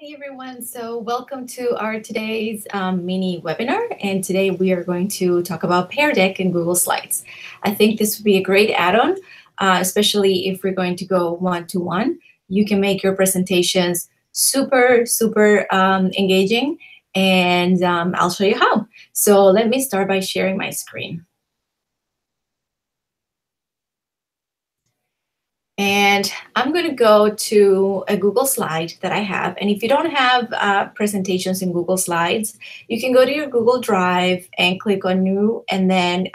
Hey everyone, so welcome to our today's mini webinar, and today we are going to talk about PearDeck and Google Slides. I think this would be a great add-on, especially if we're going to go one-to-one. You can make your presentations super engaging, and I'll show you how. So let me start by sharing my screen. And I'm going to go to a Google slide that I have. And if you don't have presentations in Google Slides, you can go to your Google Drive and click on New and then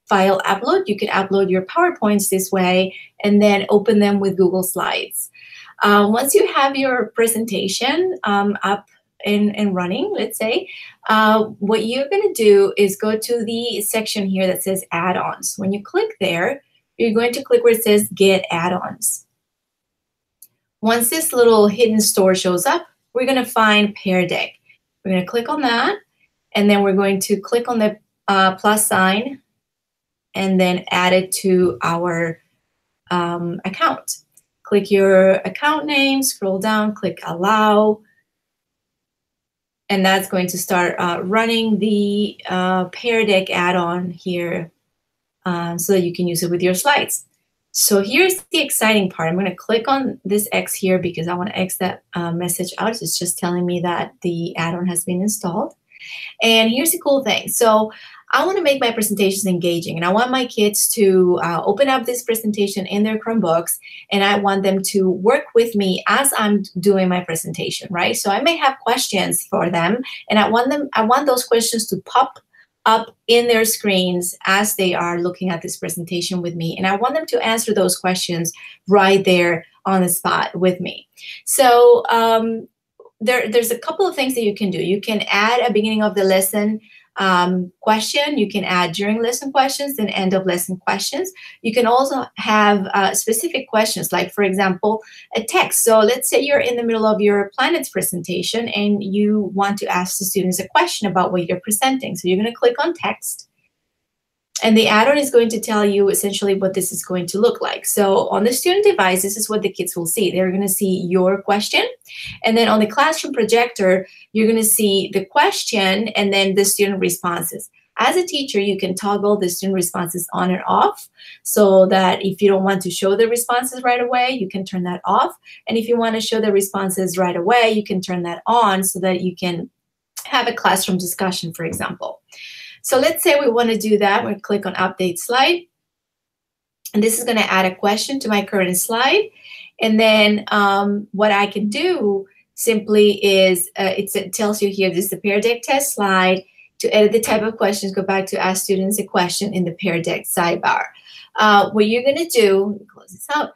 File Upload. You can upload your PowerPoints this way and then open them with Google Slides. Once you have your presentation up and running, let's say, what you're going to do is go to the section here that says Add-ons. When you click there, you're going to click where it says Get Add-ons. Once this little hidden store shows up, we're going to find PearDeck. We're going to click on that, and then we're going to click on the plus sign and then add it to our account. Click your account name, scroll down, click Allow, and that's going to start running the PearDeck add-on here. So that you can use it with your slides. So here's the exciting part. I'm going to click on this X here because I want to X that message out. It's just telling me that the add-on has been installed. And here's the cool thing. So I want to make my presentations engaging, and I want my kids to open up this presentation in their Chromebooks, and I want them to work with me as I'm doing my presentation, right? So I may have questions for them, and I want those questions to pop up in their screens as they are looking at this presentation with me. And I want them to answer those questions right there on the spot with me. So there's a couple of things that you can do. You can add a beginning of the lesson question. You can add during lesson questions and end of lesson questions. You can also have specific questions, like, for example, a text. So let's say you're in the middle of your planets presentation and you want to ask the students a question about what you're presenting. So you're going to click on text, and the add-on is going to tell you essentially what this is going to look like. So on the student device, this is what the kids will see. They're going to see your question. And then on the classroom projector, you're going to see the question and then the student responses. As a teacher, you can toggle the student responses on and off so that if you don't want to show the responses right away, you can turn that off. And if you want to show the responses right away, you can turn that on so that you can have a classroom discussion, for example. So let's say we want to do that. We're going to click on Update Slide. And this is going to add a question to my current slide. And then what I can do simply is, it tells you here, this is the PearDeck test slide. To edit the type of questions, go back to Ask Students a Question in the PearDeck sidebar. What you're going to do, let me close this out,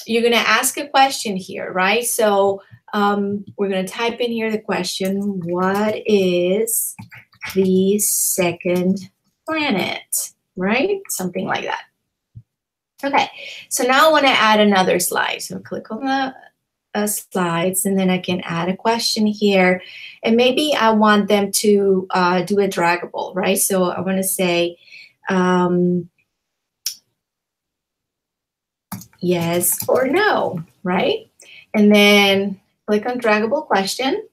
you're going to ask a question here, right? So we're going to type in here the question, what is the second planet, right? Something like that. Okay, so now I want to add another slide. So click on the slides, and then I can add a question here. And maybe I want them to do a draggable, right? So I want to say, yes or no, right? And then click on Draggable Question.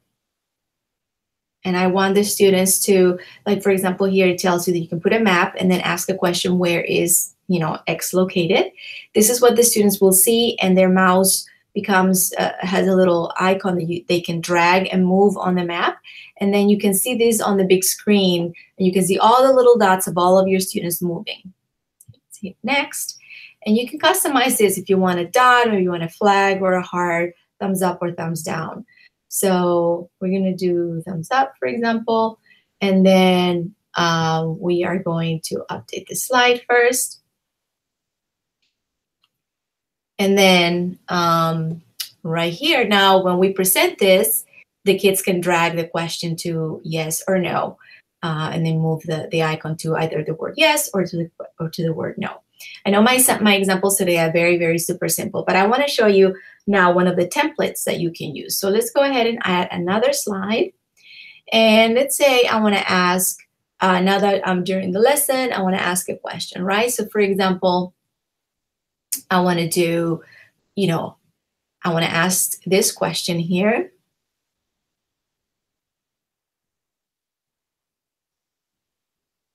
And I want the students to, like, for example, here it tells you that you can put a map and then ask a question, where is, X located? This is what the students will see, and their mouse becomes, has a little icon that they can drag and move on the map. And then you can see this on the big screen, and you can see all the little dots of all of your students moving. Let's hit next. And you can customize this if you want a dot, or you want a flag, or a heart, thumbs up or thumbs down. So we're going to do thumbs up, for example, and then we are going to update the slide first. And then right here, now when we present this, the kids can drag the question to yes or no, and then move the icon to either the word yes or to the word no. I know my examples today are very super simple, but I want to show you now one of the templates that you can use. So let's go ahead and add another slide. And let's say I want to ask, now that I'm during the lesson, I want to ask a question, right? So for example, I want to do, I want to ask this question here.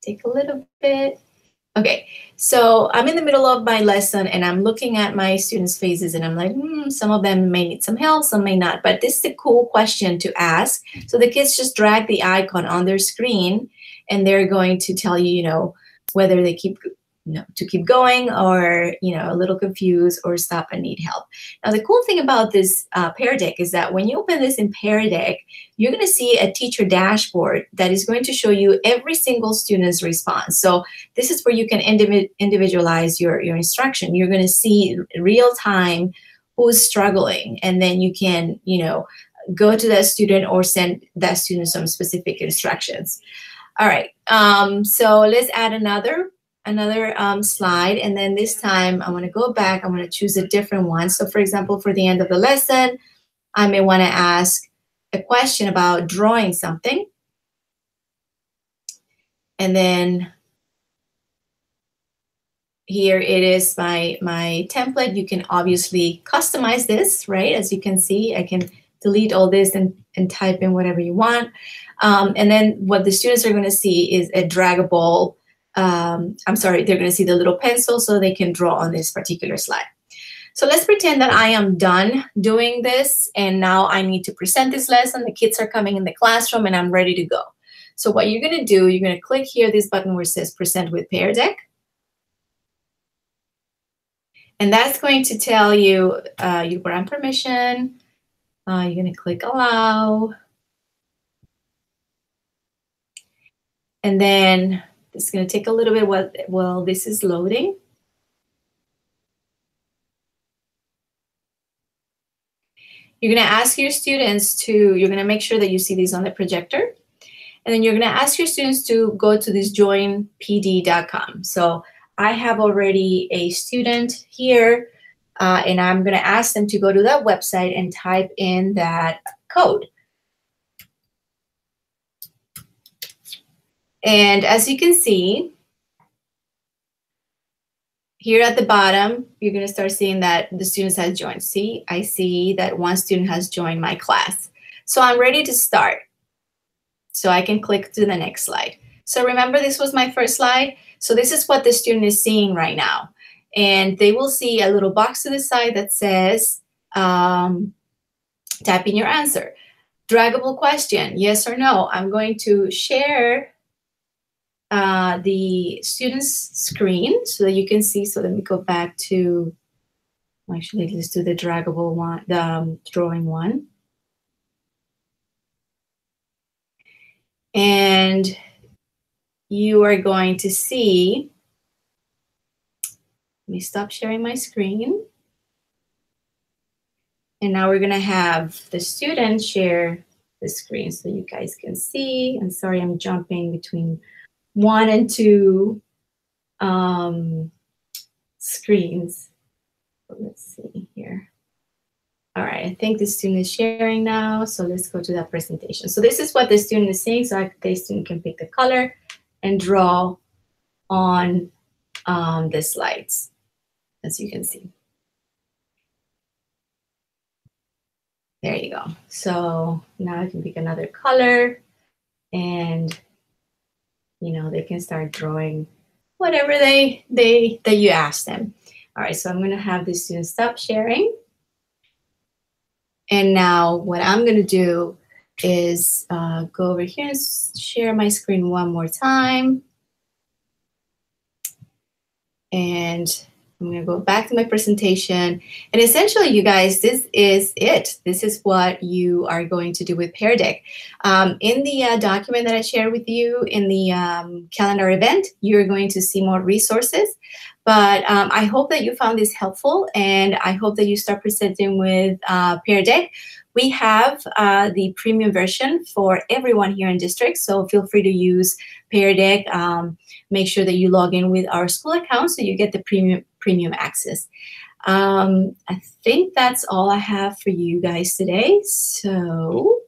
Take a little bit. Okay, so I'm in the middle of my lesson and I'm looking at my students' faces and I'm like, some of them may need some help, some may not. But this is a cool question to ask. So the kids just drag the icon on their screen and they're going to tell you, whether they to keep going or, a little confused or stop and need help. Now, the cool thing about this PearDeck is that when you open this in PearDeck, you're going to see a teacher dashboard that is going to show you every single student's response. So this is where you can individualize your instruction. You're going to see real time who's struggling, and then you can, go to that student or send that student some specific instructions. All right, so let's add another slide, and then this time I want to go back. I want to choose a different one. So for example, for the end of the lesson, I may want to ask a question about drawing something. And then here it is, my template. You can obviously customize this, right? As you can see, I can delete all this and type in whatever you want. And then what the students are going to see is a draggable, they're going to see the little pencil so they can draw on this particular slide. So let's pretend that I am done doing this and now I need to present this lesson. The kids are coming in the classroom and I'm ready to go. So what you're going to do, you're going to click here, this button where it says Present with PearDeck. And that's going to tell you you grant permission. You're going to click Allow. And then it's going to take a little bit while this is loading. You're going to ask your students you're going to make sure that you see these on the projector. And then you're going to ask your students to go to this joinpd.com. So I have already a student here, and I'm going to ask them to go to that website and type in that code. And as you can see, here at the bottom, you're going to start seeing that the students have joined. See, I see that one student has joined my class. So I'm ready to start. So I can click to the next slide. So remember, this was my first slide. So this is what the student is seeing right now. And they will see a little box to the side that says, type in your answer. Draggable question, yes or no. I'm going to share the student's screen so that you can see. So let me go back to, actually, let's do the draggable one, the drawing one. And you are going to see, let me stop sharing my screen. And now we're going to have the student share the screen so you guys can see. I'm sorry, I'm jumping between 1 and 2 screens. Let's see here. All right, I think the student is sharing now. So let's go to that presentation. So this is what the student is seeing. So the student can pick the color and draw on the slides, as you can see. There you go. So now I can pick another color and, they can start drawing whatever that you ask them. All right, so I'm going to have the student stop sharing. And now what I'm going to do is go over here and share my screen one more time. And I'm going to go back to my presentation. And essentially, you guys, this is it. This is what you are going to do with PearDeck. In the document that I shared with you in the calendar event, you're going to see more resources. But I hope that you found this helpful, and I hope that you start presenting with PearDeck. We have the premium version for everyone here in district, so feel free to use PearDeck. Make sure that you log in with our school account so you get the premium access. I think that's all I have for you guys today. So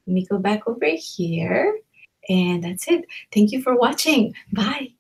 let me go back over here, and that's it. Thank you for watching. Bye.